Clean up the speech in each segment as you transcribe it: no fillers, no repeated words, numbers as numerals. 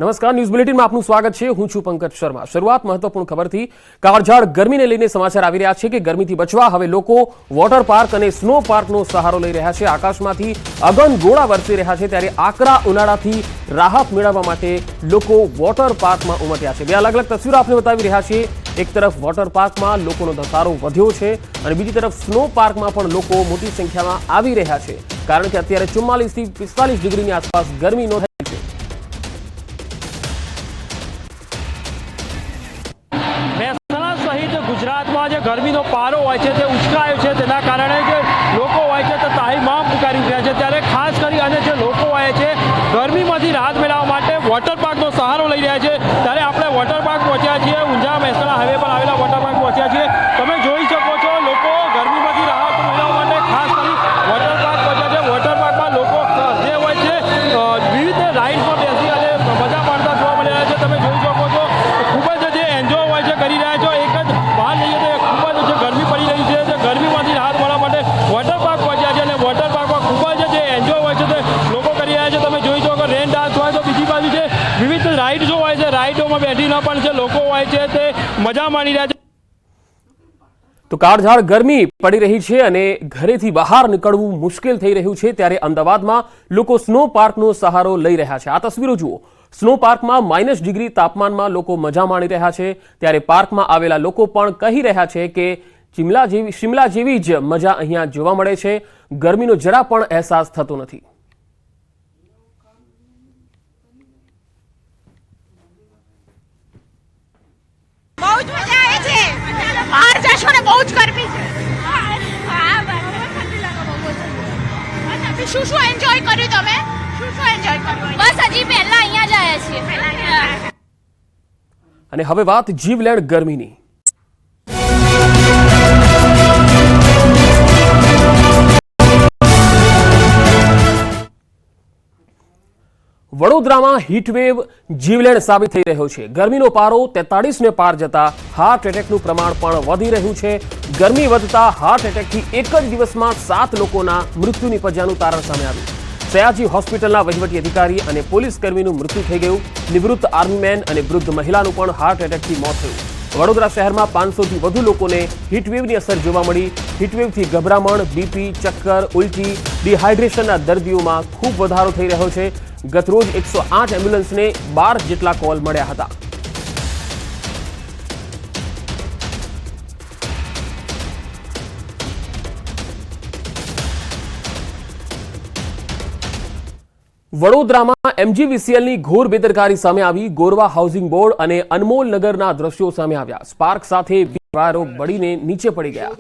નમસ્કાર, ન્યૂઝ બુલેટિનમાં આપનું સ્વાગત છે। હું છું પંકજ શર્મા। શરૂઆત મહત્વપૂર્ણ ખબરથી। કાળઝાળ ગરમીને લઈને સમાચાર આવી રહ્યા છે કે ગરમીથી બચવા હવે લોકો વોટર પાર્ક અને સ્નો પાર્કનો સહારો લઈ રહ્યા છે। આકાશમાંથી અગનગોળા વરસી રહ્યા છે ત્યારે આકરા ઉનાળાથી રાહત મેળવવા માટે લોકો વોટર પાર્કમાં ઉમટ્યા છે। બે અલગ અલગ તસવીરો આપને બતાવી રહ્યા છીએ। એક તરફ વોટર પાર્કમાં લોકોનો ધસારો વધ્યો છે અને બીજી તરફ સ્નો પાર્કમાં પણ લોકો મોટી સંખ્યામાં આવી રહ્યા છે કારણ કે અત્યારે 44 થી 45 ડિગ્રીની આસપાસ ગરમી નોંધાઈ છે। ગુજરાતમાં જે ગરમીનો પારો હોય છે તે ઉચકાયો છે, તેના કારણે જે લોકો હોય છે તે તાહીમામ પુકારી રહ્યા છે। ત્યારે ખાસ કરી અને જે લોકો હોય છે ગરમીમાંથી રાહત મેળવવા માટે વોટર પાર્કનો સહારો લઈ રહ્યા છે। ત્યારે આપણે વોટર પાર્ક પહોંચ્યા છીએ, ઊંઝા મહેસાણા હાઈવે પર આવેલા વોટર પાર્ક પહોંચ્યા છીએ। તમે જોઈ શકો છો લોકો ગરમીમાંથી રાહત મેળવવા માટે ખાસ કરી વોટર પાર્ક પહોંચ્યા છે। વોટર પાર્કમાં લોકો જે હોય છે વિવિધ રાઇડ્સમાં બેસી અને મજા માણતા જોવા મળી રહ્યા છે। તમે જોઈ શકો છો ખૂબ જ જે એન્જોય હોય છે કરી રહ્યા છો। એક જ બહાર લઈએ તો ખૂબ જ જે ગરમી પડી રહી છે તે ગરમીમાંથી રાહત મળવા માટે વોટર પાર્ક પહોંચ્યા છે અને વોટર પાર્કમાં ખૂબ જ જે એન્જોય હોય છે તે લોકો કરી રહ્યા છે। તમે જોઈ શકો રેન ડાન્સ હોય તો બીજી બાજુ છે વિવિધ રાઇડ્સો હોય છે, રાઇડોમાં બેઠીને પણ જે લોકો હોય છે તે મજા માણી રહ્યા છે। તો કાળઝાળ ગરમી પડી રહી છે અને ઘરેથી બહાર નીકળવું મુશ્કેલ થઈ રહ્યું છે ત્યારે અમદાવાદમાં લોકો સ્નો પાર્કનો સહારો લઈ રહ્યા છે। આ તસવીરો જુઓ। સ્નો પાર્કમાં -डिग्री તાપમાનમાં લોકો મજા માણી રહ્યા છે ત્યારે પાર્કમાં આવેલા લોકો પણ કહી રહ્યા છે કે શિમલા જેવી જ મજા અહીંયા જોવા મળે છે। ગરમીનો જરા પણ અહેસાસ થતો નથી। બહુ જ મજા આવે છે। બહાર જશો ને બહુ જ ગરમી છે। શું શું એન્જોય કર્યું તમે? શું એન્જોય કર્યું? બસ હજી પહેલા અહીંયા જ આવ્યા છીએ। અને હવે વાત જીવલેણ ગરમીની। વડોદરામાં હીટવેવ જીવલેણ સાબિત થઈ રહ્યો છે। ગરમીનો પારો 43 ને પાર જતા હાર્ટ એટેકનું પ્રમાણ પણ વધી રહ્યું છે। ગરમી વધતા હાર્ટ એટેકથી એક જ દિવસમાં 7 લોકોના મૃત્યુ નિપજ્યાનું તારણ સામે આવ્યું। સયાજી હોસ્પિટલના વહીવટી અધિકારી અને પોલીસ કર્મીનું મૃત્યુ થઈ ગયું। નિવૃત્ત આર્મીમેન અને વૃદ્ધ મહિલાનું પણ હાર્ટ એટેકથી મોત થયું। વડોદરા શહેરમાં 500થી વધુ લોકોને હીટવેવની અસર જોવા મળી। હીટવેવથી ગભરામણ, બીપી, ચક્કર, ઉલટી, ડિહાઇડ્રેશનના દર્દીઓમાં ખૂબ વધારો થઈ રહ્યો છે। ગતરોજ 108 એમ્બ્યુલન્સને 12 જેટલા કોલ મળ્યા હતા। વડોદરામાં MGVCLની ઘોર બેદરકારી સામે આવી। ગોરવા હાઉસિંગ બોર્ડ અને અનમોલ નગરના દ્રશ્યો સામે આવ્યા। સ્પાર્ક સાથે વાયરો બળીને નીચે પડી ગયા।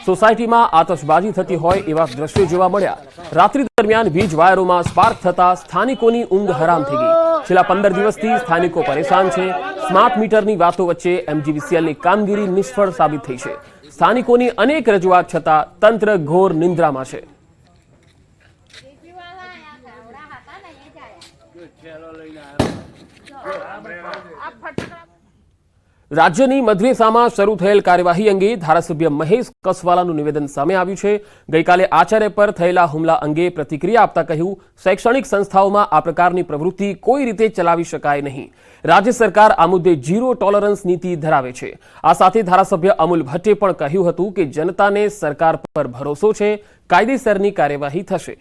સોસાયટીમાં આતશબાજી થતી હોય એવા દ્રશ્યો જોવા મળ્યા। રાત્રિ દરમિયાન વીજ વાયરોમાં સ્પાર્ક થતા સ્થાનિકોની ઊંઘ હરામ થઈ ગઈ। છેલ્લા 15 દિવસથી સ્થાનિકો પરેશાન છે। સ્માર્ટ મીટરની વાતો વચ્ચે MGVCLની કામગીરી નિષ્ફળ સાબિત થઈ છે। સ્થાનિકોની અનેક રજૂઆત છતાં તંત્ર ઘોર નિંદ્રામાં છે। રાજ્યની મદ્રેસામાં શરૂ થયેલ કાર્યવાહી અંગે ધારાસભ્ય મહેશ કસવાલાનું નિવેદન સામે આવ્યું છે। ગઈકાલે આચાર્ય પર થયેલા હુમલા અંગે પ્રતિક્રિયા આપતા કહ્યું, શૈક્ષણિક સંસ્થાઓમાં આ પ્રકારની પ્રવૃત્તિ કોઈ રીતે ચલાવી શકાય નહીં। રાજ્ય સરકાર આ મુદ્દે ઝીરો ટોલરન્સ નીતિ ધરાવે છે। આ સાથે ધારાસભ્ય અમુલ ભટ્ટે પણ કહ્યું હતું કે જનતાને સરકાર પર ભરોસો છે, કાયદેસરની કાર્યવાહી થશે।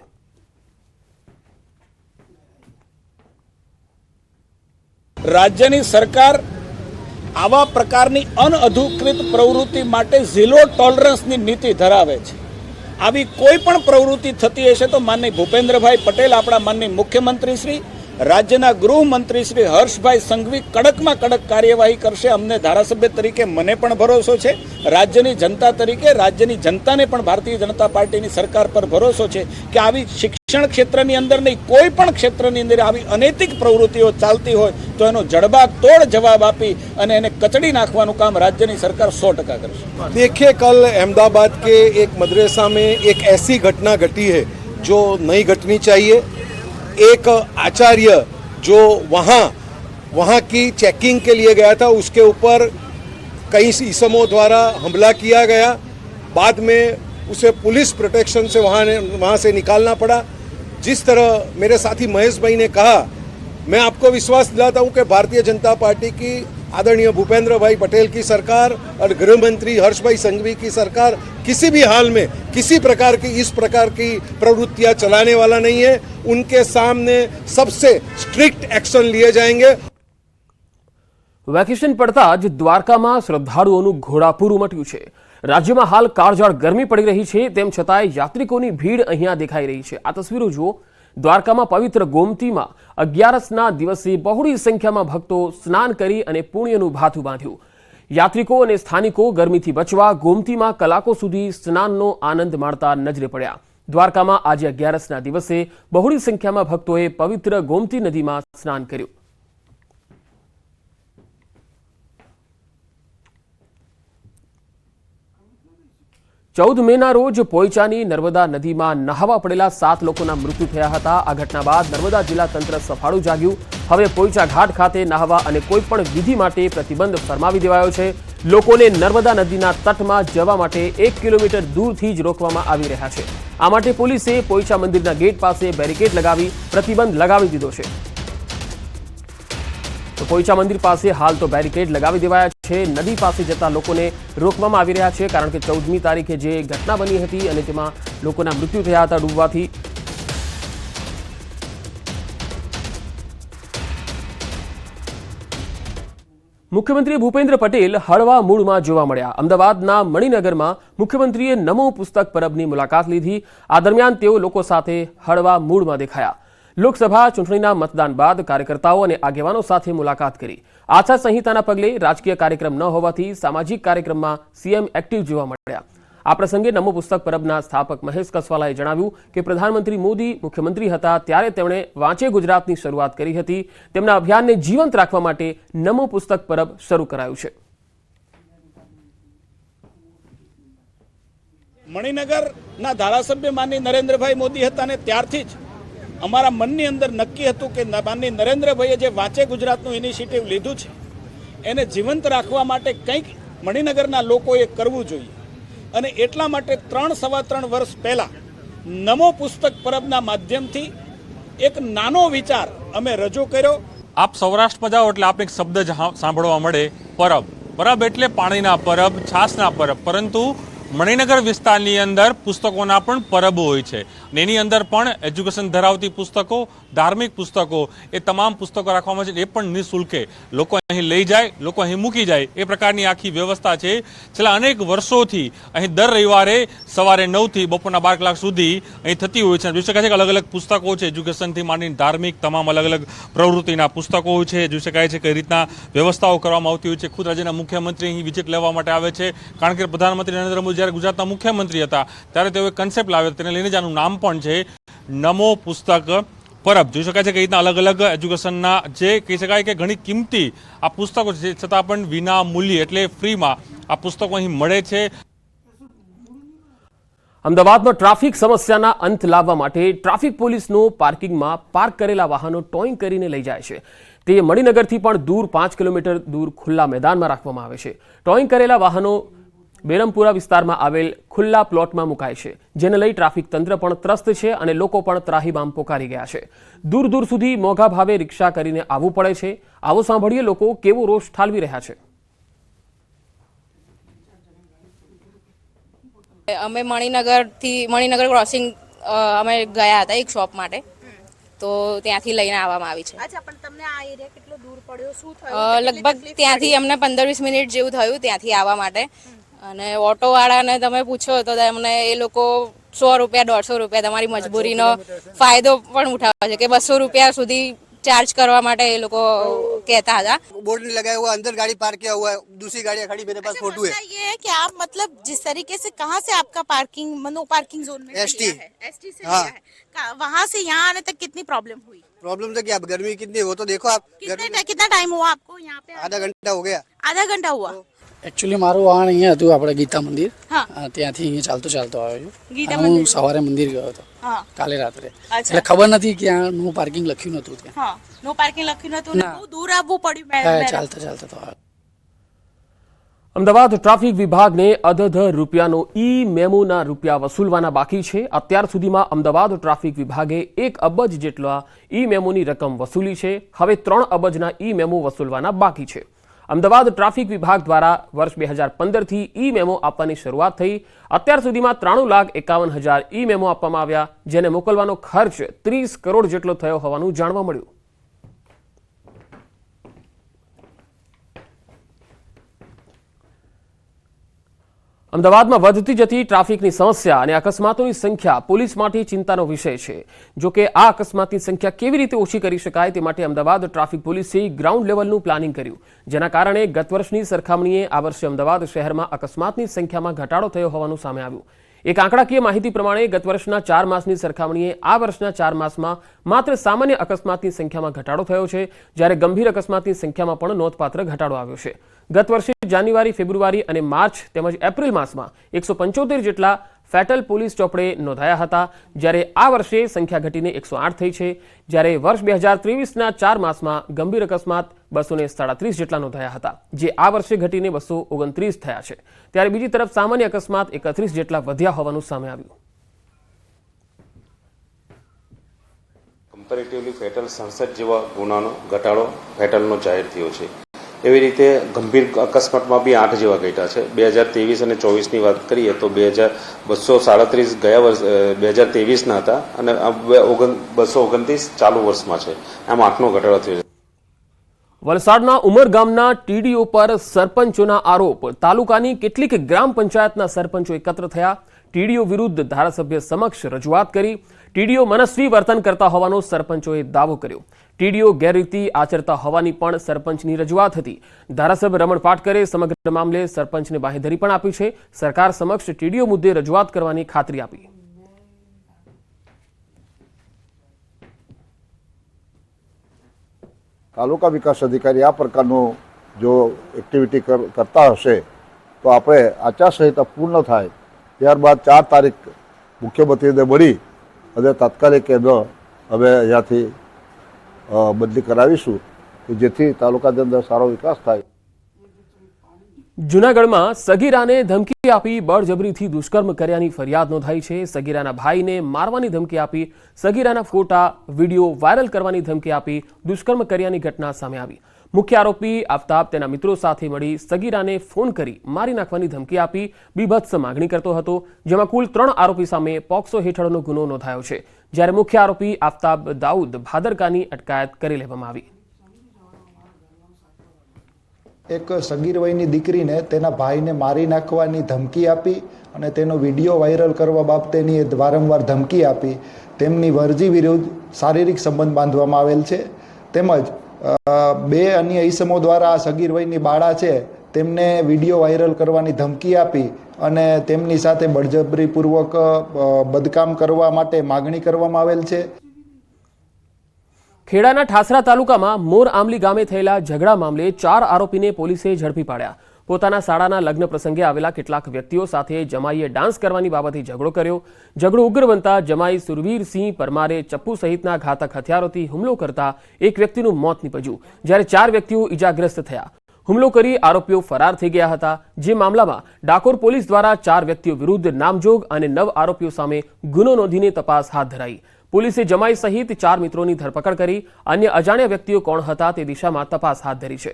રાજ્યની સરકાર આવા પ્રકારની અનઅધિકૃત પ્રવૃત્તિ માટે ઝીરો ટોલરન્સની નીતિ ધરાવે છે। આવી કોઈ પણ પ્રવૃત્તિ થતી હશે તો માનનીય ભૂપેન્દ્રભાઈ પટેલ, આપણા માનનીય મુખ્યમંત્રી શ્રી, રાજ્યના ગૃહમંત્રી શ્રી હર્ષભાઈ સંઘવી કડકમાં કડક કાર્યવાહી કરશે। અમને ધારાસભ્ય તરીકે મને પણ ભરોસો છે, રાજ્યની જનતા તરીકે રાજ્યની જનતાને પણ ભારતીય જનતા પાર્ટીની સરકાર પર ભરોસો છે કે આવી શિક્ષણ ક્ષેત્રની અંદર નહીં, કોઈ પણ ક્ષેત્રની અંદર આવી અનૈતિક પ્રવૃત્તિઓ ચાલતી હોય તો એનો જડબાતોડ જવાબ આપી અને એને કચડી નાખવાનું કામ રાજ્યની સરકાર 100% કરશે। देखिए, कल अहमदाबाद के एक मदरसा में एक ऐसी घटना घटी है जो नहीं घटनी चाहिए। एक आचार्य जो वहाँ की चेकिंग के लिए गया था, उसके ऊपर कई ईसमों द्वारा हमला किया गया। बाद में उसे पुलिस प्रोटेक्शन से वहाँ से निकालना पड़ा। जिस तरह मेरे साथी महेश भाई ने कहा मैं आपको विश्वास दिलाता हूं कि भारतीय जनता पार्टी की आदरणीय भूपेंद्र भाई पटेल की सरकार और गृह मंत्री हर्ष भाई संघवी की सरकार किसी भी हाल में किसी प्रकार की इस प्रकार की प्रवृत्तियां चलाने वाला नहीं है। उनके सामने सबसे स्ट्रिक्ट एक्शन लिए जाएंगे। વેકેશન પડતા જ દ્વારકામાં શ્રદ્ધાળુઓનું ઘોડાપૂર ઉમટ્યું છે। રાજ્યમાં હાલ કાળઝાળ ગરમી પડી રહી છે, તેમ છતાંય યાત્રિકોની ભીડ અહીંયા દેખાઈ રહી છે। આ તસવીરો જુઓ। દ્વારકામાં પવિત્ર ગોમતીમાં 11ના દિવસે બહોળી સંખ્યામાં ભક્તો સ્નાન કરી અને પુણ્યનું ભાથું બાંધ્યું। યાત્રિકો અને સ્થાનિકો ગરમીથી બચવા ગોમતીમાં કલાકો સુધી સ્નાનનો આનંદ માણતા નજરે પડ્યા। દ્વારકામાં આજે 11ના દિવસે બહોળી સંખ્યામાં ભક્તોએ પવિત્ર ગોમતી નદીમાં સ્નાન કર્યું। 14 મેના રોજ પોઈચાની નર્મદા નદીમાં નહાવા પડેલા 7 લોકોના મૃત્યુ થયા હતા। આ ઘટના બાદ નર્મદા જિલ્લા તંત્ર સફાળું જાગ્યું। હવે પોઈચા ઘાટ ખાતે નહાવા અને કોઈપણ વિધિ માટે પ્રતિબંધ ફરમાવી દેવાયો છે। લોકોને નર્મદા નદીના તટમાં જવા માટે 1 કિલોમીટર દૂરથી જ રોકવામાં આવી રહ્યા છે। આ માટે પોલીસે પોઈચા મંદિરના ગેટ પાસે બેરિકેડ લગાવી પ્રતિબંધ લગાવી દીધો છે। તો પોઈચા મંદિર પાસે હાલ તો બેરિકેડ લગાવી દેવાયા છે। નદી પાસે જતા લોકોને રોકવામાં આવી રહ્યા છે, કારણ કે 14મી તારીખે જે ઘટના બની હતી અને તેમાં લોકોના મૃત્યુ થયા હતા ડૂબવાથી। મુખ્યમંત્રી ભૂપેન્દ્ર પટેલ હળવા મૂડમાં જોવા મળ્યા। અમદાવાદના મણિનગરમાં મુખ્યમંત્રીએ નમો પુસ્તક પરબની મુલાકાત લીધી। આ દરમિયાન તેઓ લોકો સાથે હળવા મૂડમાં દેખાયા। લોકસભા ચૂંટણીના મતદાન બાદ કાર્યકર્તાઓ અને આગેવાનો સાથે મુલાકાત કરી। આચાર સંહિતાના પગલે રાજકીય કાર્યક્રમ ન હોવાથી સામાજિક કાર્યક્રમમાં સીએમ એક્ટિવ જોવા મળ્યા। આ પ્રસંગે નમો પુસ્તક પરબના સ્થાપક મહેશ કસવાલાએ જણાવ્યું કે પ્રધાનમંત્રી મોદી મુખ્યમંત્રી હતા ત્યારે તેમણે વાંચે ગુજરાતની શરૂઆત કરી હતી। તેમના અભિયાનને જીવંત રાખવા માટે નમો પુસ્તક પરબ શરૂ કરાયું છે। મણિનગરના ધારાસભ્ય માનની નરેન્દ્રભાઈ મોદી હતા ને ત્યારથી જ અમારા મનની અંદર નક્કી હતું કે માનની નરેન્દ્રભાઈએ જે વાંચે ગુજરાતનું ઇનિશિયેટિવ લીધું છે એને જીવંત રાખવા માટે કંઈક મણિનગરના લોકોએ કરવું જોઈએ। અને એટલા માટે 3-3.25 વર્ષ પહેલાં નમો પુસ્તક પરબના માધ્યમથી એક નાનો વિચાર અમે રજૂ કર્યો। આપ સૌરાષ્ટ્રમાં જાઓ એટલે આપને એક શબ્દ સાંભળવા મળે, પરબ। પરબ એટલે પાણીના પરબ, છાસના પરબ, પરંતુ મણિનગર વિસ્તારની અંદર પુસ્તકોના પણ પરબો હોય છે। એની અંદર પણ એજ્યુકેશન ધરાવતી પુસ્તકો, ધાર્મિક પુસ્તકો, એ તમામ પુસ્તકો રાખવામાં છે। એ પણ નિઃશુલ્કે લોકો અહીં લઈ જાય, લોકો અહીં મૂકી જાય, એ પ્રકારની આખી વ્યવસ્થા છે। છેલ્લા અનેક વર્ષોથી અહીં દર રવિવારે સવારે 9 થી બપોરના 12 કલાક સુધી અહીં થતી હોય છે। જોઈ શકાય છે કે અલગ અલગ પુસ્તકો છે, એજ્યુકેશનથી માંડીને ધાર્મિક તમામ અલગ અલગ પ્રવૃત્તિના પુસ્તકો હોય છે। જોઈ શકાય છે કઈ રીતના વ્યવસ્થાઓ કરવામાં આવતી હોય છે। ખુદ રાજ્યના મુખ્યમંત્રી અહીં વિઝિટ લેવા માટે આવે છે, કારણ કે પ્રધાનમંત્રી નરેન્દ્ર મોદી જ્યારે ગુજરાતના મુખ્યમંત્રી હતા ત્યારે તેઓ એક કન્સેપ્ટ લાવ્યો, તેને લઈને જ આનું નામ પણ છે નમો પુસ્તક પરબ। જોઈ શકાય છે કે રીતના અલગ અલગ એજ્યુકેશનના જે કહી શકાય કે ઘણી કિંમતી આ પુસ્તકો છે, છતાં પણ વિના મૂલ્યે એટલે ફ્રીમાં આ પુસ્તકો અહીં મળે છે। અમદાવાદમાં ટ્રાફિક સમસ્યાના અંત લાવવા માટે ટ્રાફિક પોલીસનો પાર્કિંગમાં પાર્ક કરેલા વાહનો ટોઈંગ કરીને લઈ જાય છે। તે મણિનગરથી પણ દૂર 5 કિલોમીટર દૂર ખુલ્લા મેદાનમાં રાખવામાં આવે છે। ટોઈંગ કરેલા વાહનો બેરમપુરા વિસ્તારમાં આવેલ ખુલ્લા પ્લોટમાં મુકાય છે, જેને લઈ ટ્રાફિક તંત્ર પણ ત્રસ્ત છે અને લોકો પણ ત્રાહિમામ પોકારી ગયા છે। દૂર દૂર સુધી મોંઘા ભાવે રિક્ષા કરીને આવવું પડે છે। આવો સાંભળીએ લોકો કેવો રોષ ઠાલવી રહ્યા છે। અમે મણિનગર ક્રોસિંગ અમે ગયા હતા એક શોપ માટે, તો ત્યાંથી લઈને આવવામાં આવી છે। અચ્છા, પણ તમને આ એરિયા કેટલો દૂર પડ્યો? શું થયું? લગભગ ત્યાંથી અમને 15-20 મિનિટ જેવું થયું ત્યાંથી આવવા માટે। અને ઓટોવાળાને તમે પૂછો તો તમને એ લોકો 100 રૂપિયા 150 રૂપિયા તમારી મજબૂરીનો ફાયદો પણ ઉઠાવે છે કે 200 રૂપિયા સુધી चार्ज करवा माटे ये लोग कहता था। बोर्ड नहीं लगाया हुआ, अंदर गाड़ी पार्क किया हुआ है, दूसरी गाड़ियाँ खड़ी, मेरे पास फोटो है। ये है कि आप मतलब जिस तरीके से कहाँ से आपका पार्किंग नो पार्किंग जोन में ST लिया है, ST से लिया है, वहाँ से यहाँ आने तक कितनी प्रॉब्लम हुई? प्रॉब्लम तो क्या, गर्मी कितनी है वो तो देखो आप। कितना टाइम हुआ आपको यहाँ पे? आधा घंटा हो गया। आधा घंटा हुआ? एक्चुअली मारू वहाँ અહીંયા હતું આપણે ગીતા મંદિર, हाँ। ત્યાંથી અહીંયા ચાલતો આવ્યો છું। ગીતા હું મંદિર સવારે મંદિર ગયો હતો हाँ। કાલે રાત્રે, अच्छा। એટલે ખબર નથી કે આ નો પાર્કિંગ લખ્યું નતું ત્યાં। हाँ, नो पार्किंग लख्યું નતું ને ના। બહુ દૂર આવવું પડ્યું હા, ચાલતા તો આવ્યો। અમદાવાદ ટ્રાફિક વિભાગને અધધ રૂપિયાનો ઈ મેમોના રૂપિયા વસૂલવાના બાકી છે। અત્યાર સુધીમાં અમદાવાદ ટ્રાફિક વિભાગે 1 અબજ જેટલા ઈ મેમોની રકમ વસૂલી છે। હવે 3 અબજના ઈ મેમો વસૂલવાના બાકી છે। અમદાવાદ ટ્રાફિક વિભાગ દ્વારા વર્ષ 2015 થી ઈ મેમો આપવાની શરૂઆત થઈ। અત્યાર સુધીમાં 93,51,000 ઈ મેમો આપવામાં આવ્યા, જેને મોકલવાનો ખર્ચ 30 કરોડ જેટલો થયો હોવાનું જાણવા મળ્યું। અમદાવાદમાં વધતી જતી ટ્રાફિકની સમસ્યા અને અકસ્માતોની સંખ્યા પોલીસ માટે ચિંતાનો વિષય છે। જો કે આ અકસ્માતની સંખ્યા કેવી રીતે ઓછી કરી શકાય તે માટે અમદાવાદ ટ્રાફિક પોલીસે ગ્રાઉન્ડ લેવલનું પ્લાનિંગ કર્યું, જેના કારણે ગત વર્ષની સરખામણીએ આ વર્ષે અમદાવાદ શહેરમાં અકસ્માતની સંખ્યામાં ઘટાડો થયો હોવાનું સામે આવ્યું। એક આંકડાકીય માહિતી પ્રમાણે ગત વર્ષના 4 માસની સરખામણીએ આ વર્ષના 4 માસમાં માત્ર સામાન્ય અકસ્માતની સંખ્યામાં ઘટાડો થયો છે, જ્યારે ગંભીર અકસ્માતની સંખ્યામાં પણ નોંધપાત્ર ઘટાડો આવ્યો છે। ગત વર્ષે જાન્યુઆરી, ફેબ્રુઆરી અને માર્ચ તેમજ એપ્રિલ માસમાં 175 જેટલા ફેટલ પોલીસ ચોપડે નોંધાયા હતા, જ્યારે આ વર્ષે સંખ્યા ઘટીને 108 થઈ છે, જ્યારે વર્ષ 2023ના 4 માસમાં ગંભીર અકસ્માત 237 જેટલા નોંધાયા હતા, જે આ વર્ષે ઘટીને 229 થયા છે, ત્યારે બીજી તરફ સામાન્ય અકસ્માત 31 જેટલા વધ્યા હોવાનું સામે આવ્યું। કમ્પેરેટિવલી ફેટલ 67 જેવા ગુનાનો ઘટાડો ફેટલનો જાહેર થયો છે। એવી રીતે ગંભીર અકસ્માતમાં બી 8 જેવા ઘટ્યા છે। 2023 અને 24ની વાત કરીએ તો 237 ગયા વર્ષ 2023ના હતા અને 229 ચાલુ વર્ષમાં છે, આમ 8નો ઘટાડો થયો છે। વલસાડના ઉમરગામના ટીડીઓ પર સરપંચોના આરોપ। તાલુકાની કેટલીક ગ્રામ પંચાયતના સરપંચો એકત્ર થયા, ટીડીઓ વિરુદ્ધ ધારાસભ્ય સમક્ષ રજૂઆત કરી। ટીડીઓ મનસ્વી વર્તન કરતા હોવાનો સરપંચોએ દાવો કર્યો। ટીડીઓ ગેરરીતિ આચરતા હોવાની પણ સરપંચની રજૂઆત હતી। ધારાસભ્ય રમણ પાટકરે સમગ્ર મામલે સરપંચને બાંહેધરી પણ આપી છે। સરકાર સમક્ષ ટીડીઓ મુદ્દે રજૂઆત કરવાની ખાતરી આપી। તાલુકા વિકાસ અધિકારી આ પ્રકારનું જો એક્ટિવિટી કરતા હશે તો આપણે આચારસંહિતા પૂર્ણ થાય ત્યારબાદ 4 તારીખ મુખ્યમંત્રીને મળી અને તાત્કાલિક એનો હવે અહીંયાથી બદલી કરાવીશું કે જેથી તાલુકાની અંદર સારો વિકાસ થાય। જૂનાગઢમાં સગીરાને ધમકી આપી બળજબરીથી દુષ્કર્મ કર્યાની ફરિયાદ નોંધાઈ છે। સગીરાના ભાઈને મારવાની ધમકી આપી, સગીરાના ફોટા વિડીયો વાયરલ કરવાની ધમકી આપી દુષ્કર્મ કર્યાની ઘટના સામે આવી। મુખ્ય આરોપી આફતાબ તેના મિત્રો સાથે મળી સગીરાને ફોન કરી મારી નાખવાની ધમકી આપી બીભત્સ માગણી કરતો હતો, જેમાં કુલ 3 આરોપી સામે પોક્સો હેઠળનો ગુનો નોંધાયો છે, જ્યારે મુખ્ય આરોપી આફતાબ દાઉદ ભાદરકાની અટકાયત કરી લેવામાં આવી। એક સગીર વયની દીકરીને તેના ભાઈને મારી નાખવાની ધમકી આપી અને તેનો વિડીયો વાયરલ કરવા બાબતેની વારંવાર ધમકી આપી તેમની મરજી વિરુદ્ધ શારીરિક સંબંધ બાંધવામાં આવેલ છે। તેમજ 2 અન્ય ઈસમો દ્વારા આ સગીર વયની બાળા છે તેમને વિડીયો વાયરલ કરવાની ધમકી આપી અને તેમની સાથે બળજબરીપૂર્વક બદકામ કરવા માટે માગણી કરવામાં આવેલ છે। ખેડાના ઠાસરા તાલુકામાં મોર આમલી ગામે થયેલા ઝઘડા મામલે 4 આરોપીને પોલીસે ઝડપી પાડ્યા। પોતાના શાળાના લગ્ન પ્રસંગે આવેલા કેટલાક વ્યક્તિઓ સાથે જમાઈએ ડાન્સ કરવાની બાબતે ઝઘડો કર્યો। ઝઘડો ઉગ્ર બનતા જમાઈ સુરવીરસિંહ પરમારે ચપ્પુ સહિતના ઘાતક હથિયારોથી હુમલો કરતા એક વ્યક્તિનું મોત નીપજ્યું, જ્યારે 4 વ્યક્તિઓ ઈજાગ્રસ્ત થયા। હુમલો કરી આરોપીઓ ફરાર થઈ ગયા હતા, જે મામલામાં ડાકોર પોલીસ દ્વારા 4 વ્યક્તિઓ વિરુદ્ધ નામજોગ અને 9 આરોપીઓ સામે ગુનો નોંધીને તપાસ હાથ ધરાઈ। પોલીસે જમાઈ સહિત 4 મિત્રોની ધરપકડ કરી અન્ય અજાણ્યા વ્યક્તિઓ કોણ હતા તે દિશામાં તપાસ હાથ ધરી છે।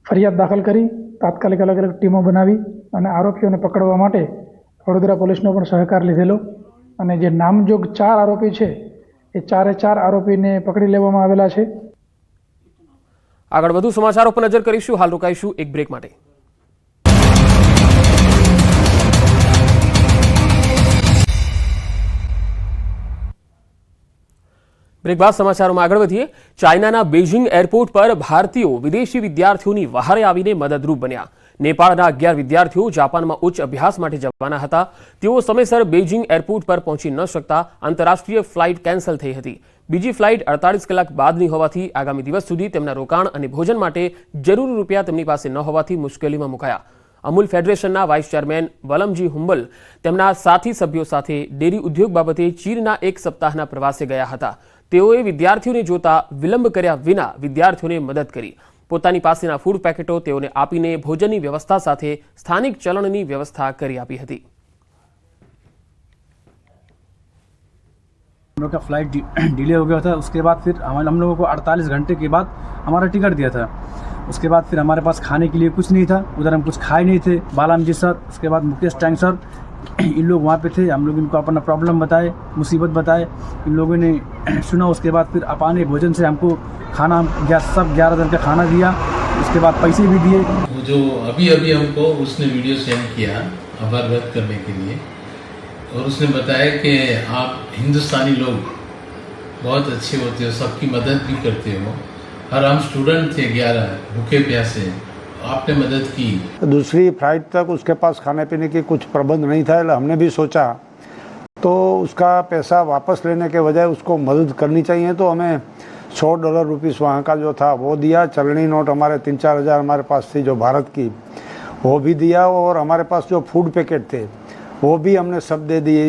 ફરિયાદ દાખલ કરી તાત્કાલિક અલગ અલગ ટીમો બનાવી અને આરોપીઓને પકડવા માટે વડોદરા પોલીસનો પણ સહકાર લીધેલો અને જે નામજોગ 4 આરોપી છે એ 4 આરોપીને પકડી લેવામાં આવેલા છે। આગળ વધુ સમાચારો પર નજર કરીશું, હાલ રોકાઈશું એક બ્રેક માટે। બ્રેક બાદ સમાચારોમાં આગળ વધીએ। ચાઇનાના બેઇજિંગ એરપોર્ટ પર ભારતીયો વિદેશી વિદ્યાર્થીઓની વહારે આવીને મદદરૂપ બન્યા। નેપાળના 11 વિદ્યાર્થીઓ જાપાનમાં ઉચ્ચ અભ્યાસ માટે જવાના હતા। તેઓ સમયસર બેઇજિંગ એરપોર્ટ પર પહોંચી ન શકતા આંતરરાષ્ટ્રીય ફ્લાઇટ કેન્સલ થઈ હતી। બીજી ફ્લાઇટ 48 કલાક બાદની હોવાથી આગામી દિવસ સુધી તેમના રોકાણ અને ભોજન માટે જરૂરી રૂપિયા તેમની પાસે ન હોવાથી મુશ્કેલીમાં મુકાયા। અમૂલ ફેડરેશનના વાઇસ ચેરમેન વલમજી હુંબલ તેમના સાથી સભ્યો સાથે ડેરી ઉદ્યોગ બાબતે ચીનના એક સપ્તાહના પ્રવાસે ગયા હતા. તેઓએ વિદ્યાર્થીઓને જોતા વિલંબ કર્યા વિના વિદ્યાર્થીઓને મદદ કરી. પોતાની પાસેના ફૂડ પેકેટો તેઓને આપીને ભોજનની વ્યવસ્થા સાથે સ્થાનિક ચલણની વ્યવસ્થા કરી આપી હતી. हम लोग का फ्लाइट डिले हो गया था. उसके बाद फिर हम लोगों को 48 घंटे के बाद हमारा टिकट दिया था. उसके बाद फिर हमारे पास खाने के लिए कुछ नहीं था. उधर हम कुछ खाए नहीं थे. बालाम जी सर, उसके बाद मुकेश टैंग सर, इन लोग वहाँ पे थे. हम लोग इनको अपना प्रॉब्लम बताए, मुसीबत बताए. इन लोगों ने सुना. उसके बाद फिर अपाने भोजन से हमको खाना सब 11 दिन का खाना दिया. उसके बाद पैसे भी दिए. जो अभी हमको उसने वीडियो सेंड किया आभार व्यक्त करने के लिए, और उसने बताया कि आप हिंदुस्तानी लोग बहुत अच्छे होते हो, सबकी मदद भी करते हो, और हम स्टूडेंट थे 11 भूखे प्यासे, आपने मदद की. दूसरी फ्लाइट तक उसके पास खाने पीने की कुछ प्रबंध नहीं था. हमने भी सोचा तो उसका पैसा वापस लेने के बजाय उसको मदद करनी चाहिए. तो हमें $100 रुपीस वहाँ का जो था वो दिया. चलनी नोट हमारे 3-4 हज़ार हमारे पास थी जो भारत की, वो भी दिया. और हमारे पास जो फूड पैकेट थे वो भी हमने सब दे दिए.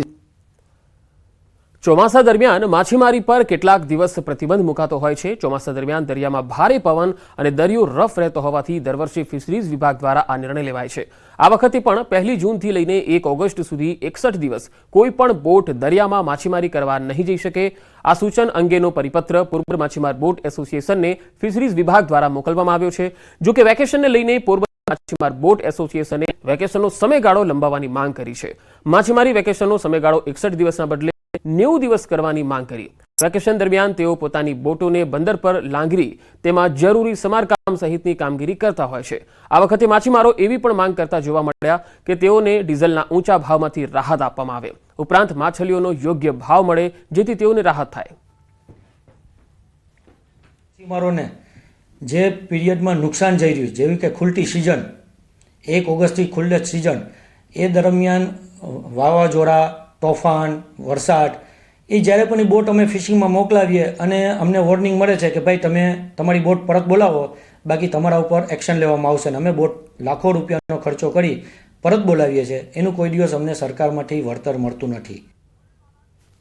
ચોમાસા દરમિયાન માછીમારી પર કેટલાક દિવસ પ્રતિબંધ મુકાતો હોય છે. ચોમાસા દરમિયાન દરિયામાં ભારે પવન અને દરિયો રફ રહેતો હોવાથી દર વર્ષે ફિશરીઝ વિભાગ દ્વારા આ નિર્ણય લેવાય છે. આ વખતે પણ 1 જૂનથી લઈને 1 ઓગસ્ટ સુધી 61 દિવસ કોઈ પણ બોટ દરિયામાં માછીમારી કરવા નહીં જઈ શકે. આ સૂચન અંગેનો પરિપત્ર પોરબંદર માછીમાર બોટ એસોસિએશનને ફિશરીઝ વિભાગ દ્વારા મોકલવામાં આવ્યો છે. જો કે વેકેશનને લઈને પોરબંદર માછીમાર બોટ એસોસિએશને વેકેશનનો સમયગાળો લંબાવવાની માંગ કરી છે. માછીમારી વેકેશનનો સમયગાળો 61 દિવસના બદલે 90 દિવસ કરવાની માંગ કરી. વેકેશન દરમિયાન તેઓ પોતાની બોટોને બંદર પર લાંગરી તેમાં જરૂરી સમારકામ સહિતની કામગીરી કરતા હોય છે. આ વખતે માછીમારો એવી પણ માંગ કરતા જોવા મળ્યા કે તેઓને ડીઝલના ઊંચા ભાવમાંથી રાહત આપવામાં આવે, ઉપરાંત માછલીઓનો યોગ્ય ભાવ મળે જેથી તેઓને રાહત થાય. માછીમારોને જે પીરિયડમાં નુકસાન જઈ રહ્યું, જેવી કે ખુલતી સિઝન 1 ઓગસ્ટથી ખુલ્લે સિઝન, એ દરમિયાન વાવાઝોડા, તોફાન, વરસાદ, એ જ્યારે પણ એ બોટ અમે ફિશિંગમાં મોકલાવીએ અને અમને વોર્નિંગ મળે છે કે ભાઈ તમે તમારી બોટ પરત બોલાવો, બાકી તમારા ઉપર એક્શન લેવામાં આવશે. અને અમે બોટ લાખો રૂપિયાનો ખર્ચો કરી પરત બોલાવીએ છીએ, એનું કોઈ દિવસ અમને સરકારમાંથી વળતર મળતું નથી.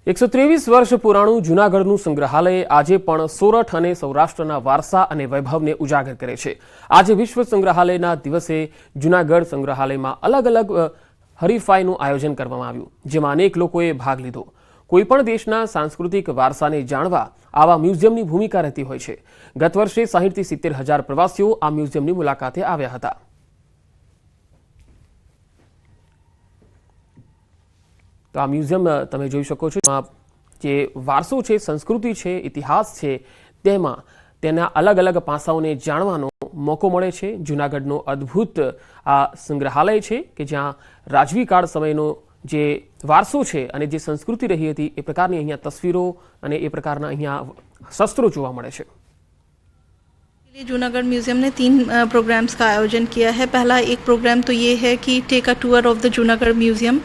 123 વર્ષ પુરાણું જૂનાગઢનું સંગ્રહાલય આજે પણ સોરઠ અને સૌરાષ્ટ્રના વારસા અને વૈભવને ઉજાગર કરે છે. આજે વિશ્વ સંગ્રહાલયના દિવસે જૂનાગઢ સંગ્રહાલયમાં અલગ અલગ હરીફાઈનું આયોજન કરવામાં આવ્યું, જેમાં અનેક લોકોએ ભાગ લીધો. કોઈપણ દેશના સાંસ્કૃતિક વારસાને જાણવા આવા મ્યુઝિયમની ભૂમિકા રહેતી હોય છે. ગત વર્ષે 60 થી 70 હજાર પ્રવાસીઓ આ મ્યુઝિયમની મુલાકાતે આવ્યા હતા. તો આ મ્યુઝિયમ તમે જોઈ શકો છો, જે વારસો છે, સંસ્કૃતિ છે, ઇતિહાસ છે, તેમાં તેના અલગ અલગ પાસાઓને જાણવાનો મોકો મળે છે. જૂનાગઢનો અદ્ભુત આ સંગ્રહાલય છે કે જ્યાં રાજવી કાળ સમયનો જે વારસો છે અને જે સંસ્કૃતિ રહી હતી એ પ્રકારની અહીંયા તસવીરો અને એ પ્રકારના અહીંયા શસ્ત્રો જોવા મળે છે. जूनागढ़ म्यूज़ियम ने 3 प्रोग्राम्स का आयोजन किया है. पहला एक प्रोग्राम तो ये है कि take a tour of the Junagadh museum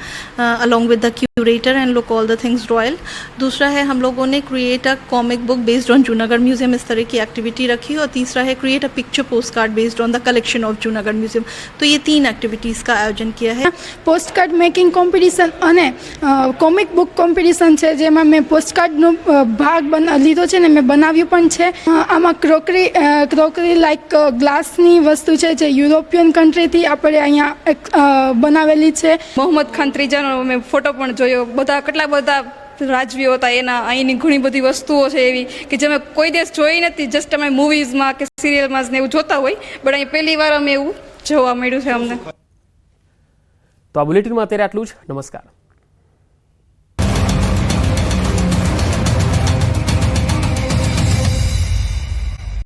along with the curator and look all the things royal. दूसरा है हम लोगों ने create a comic book based on Junagadh museum, इस तरह की एक्टिविटी रखी. और तीसरा है create a picture post card based on the collection of Junagadh museum. तो ये 3 एक्टिविटीज़ का आयोजन किया है. पोस्ट कार्ड मेकिंग कॉम्पिटिशन અને કોમિક બુક કોમ્પિટિશન છે, જેમાં મેં પોસ્ટ કાર્ડનો ભાગ લીધો છે ને મેં બનાવ્યું પણ છે. આમાં ક્રોકરી લાઈક ગ્લાસની વસ્તુ છે જે યુરોપિયન કન્ટ્રીથી આપણે અહીંયા બનાવેલી છે. મોહમ્મદ ખાન ત્રીજાનો મેં ફોટો પણ જોયો. બધા કેટલા બધા રાજવીઓ હતા, એના અહીંની ઘણી બધી વસ્તુઓ છે એવી કે જે અમે કોઈ દિવસ જોઈ નથી. જસ્ટ અમે મૂવીઝમાં કે સિરિયલમાં ને એવું જોતા હોય, બટ અહીં પહેલી વાર અમે એવું જોવા મળ્યું છે અમને. તો આ બુલેટિનમાં અત્યારે આટલું જ. નમસ્કાર.